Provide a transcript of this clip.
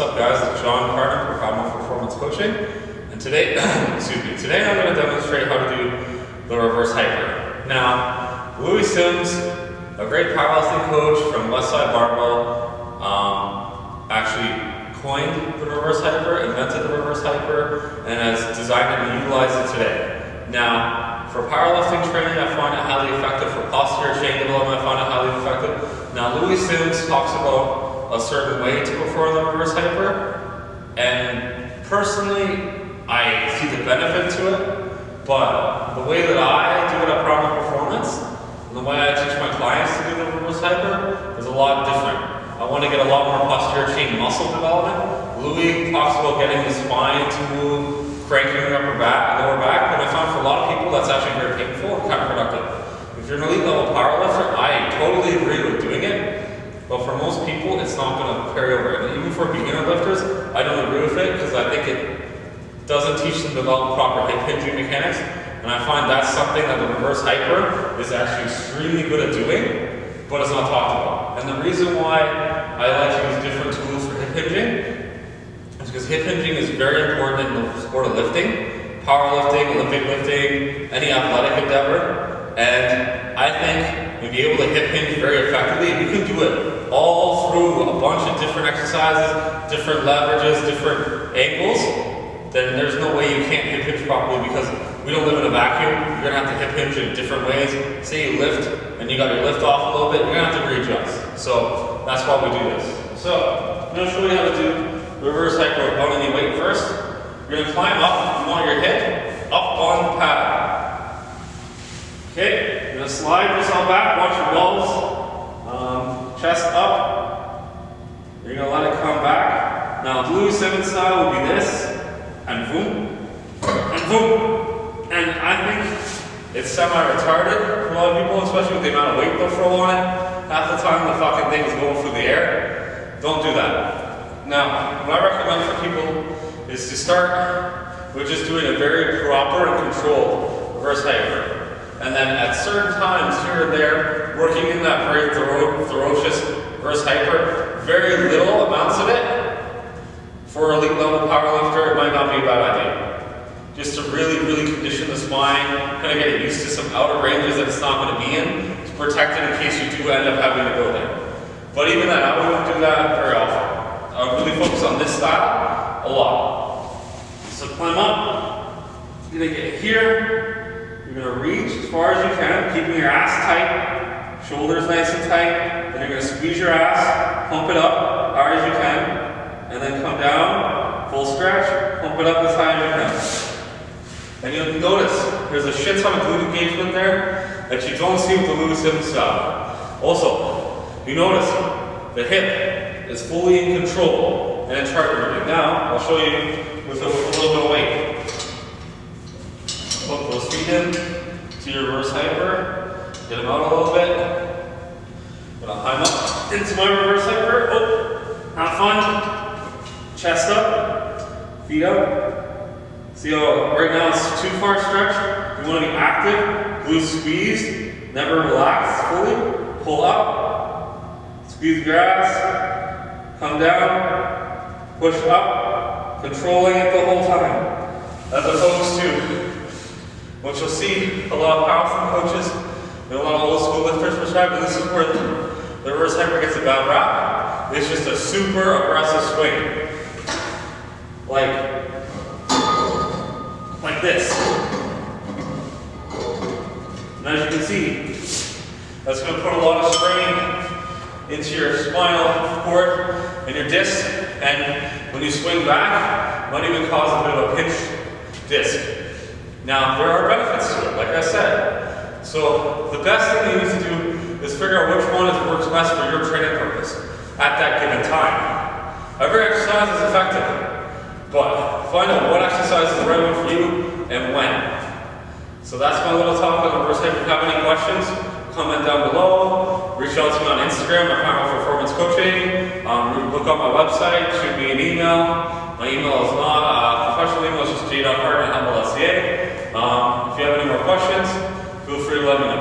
What's up guys, it's John Carter for Powerlifting Performance Coaching, and today, today I'm going to demonstrate how to do the reverse hyper. Now, Louis Sims, a great powerlifting coach from Westside Barbell, actually coined the reverse hyper, invented the reverse hyper, and has designed it and utilized it today. Now, for powerlifting training, I find it highly effective. For posterior chain development, I find it highly effective. Now, Louis Sims talks about a certain way to perform the reverse hyper, and personally, I see the benefit to it, but the way that I do it at Powerlifting Performance, and the way I teach my clients to do the reverse hyper, is a lot different. I want to get a lot more posterior chain muscle development. Louis talks about getting the spine to move, cranking the upper back, lower back, and I found for a lot of people that's actually very painful and counterproductive. If you're an elite level powerlifter, I totally agree with doing it. But for most people, it's not going to carry over. And even for beginner lifters, I don't agree with it because I think it doesn't teach them to develop proper hip hinging mechanics. And I find that's something that the reverse hyper is actually extremely good at doing, but it's not talked about. And the reason why I like to use different tools for hip hinging is because hip hinging is very important in the sport of lifting, powerlifting, Olympic lifting, any athletic endeavor. And I think you'll be able to hip hinge very effectively. You can do it all through a bunch of different exercises, different leverages, different angles. Then there's no way you can't hip hinge properly because we don't live in a vacuum. You're gonna have to hip hinge in different ways. Say you lift and you got your lift off a little bit, you're gonna have to readjust. So that's why we do this. So I'm gonna show you how to do reverse hyper without any weight first. You're gonna climb up. You want your hip up on the pad. Okay, you're gonna slide yourself back, watch your balls, chest up. You're gonna let it come back. Now, Louis Simmons style would be this, and boom, and boom. And I think it's semi-retarded for a lot of people, especially with the amount of weight they'll throw on it. Half the time the fucking thing is going through the air. Don't do that. Now, what I recommend for people is to start with just doing a very proper and controlled reverse hyper. And then at certain times here and there, working in that very ferocious reverse hyper, very little amounts of it, for elite level powerlifter, it might not be a bad idea. Just to really condition the spine, kind of get it used to some outer ranges that it's not going to be in, to protect it in case you do end up having to go there. But even then, I wouldn't do that very often. I would really focus on this style a lot. So climb up, you're going to get here. You're going to reach as far as you can, keeping your ass tight, shoulders nice and tight. Then you're going to squeeze your ass, pump it up as hard as you can, and then come down, full stretch, pump it up as high as you can. And you'll notice there's a shit ton of glute engagement there that you don't see with the Louis Simmons style. Also, you notice the hip is fully in control and it's heart rhythm. Now, I'll show you with a little bit of weight. Hook those feet in to your reverse hyper, get them out a little bit. I'm gonna climb up into my reverse hyper. Oh, have fun. Chest up, feet up. See how right now it's too far stretched? You wanna be active, glutes squeezed, never relax fully. Pull up, squeeze your ass, come down, push up, controlling it the whole time. As opposed to what you'll see a lot of powerlifting coaches and a lot of old school lifters prescribe, and this is where the reverse hyper gets a bad rap. It's just a super aggressive swing. Like this. And as you can see, that's going to put a lot of strain into your spinal cord and your disc, and when you swing back, it might even cause a bit of a pinch disc. Now, there are benefits to it, like I said. So, the best thing you need to do is figure out which one works best for your training purpose at that given time. Every exercise is effective, but find out what exercise is the right one for you and when. So that's my little talk on the reverse hyper. If you have any questions, comment down below. Reach out to me on Instagram at Powerlifting Performance Coaching. Look on my website, shoot me an email. My email is not professional email, it's just j.carter@humble.ca. If you have any more questions, feel free to let me know.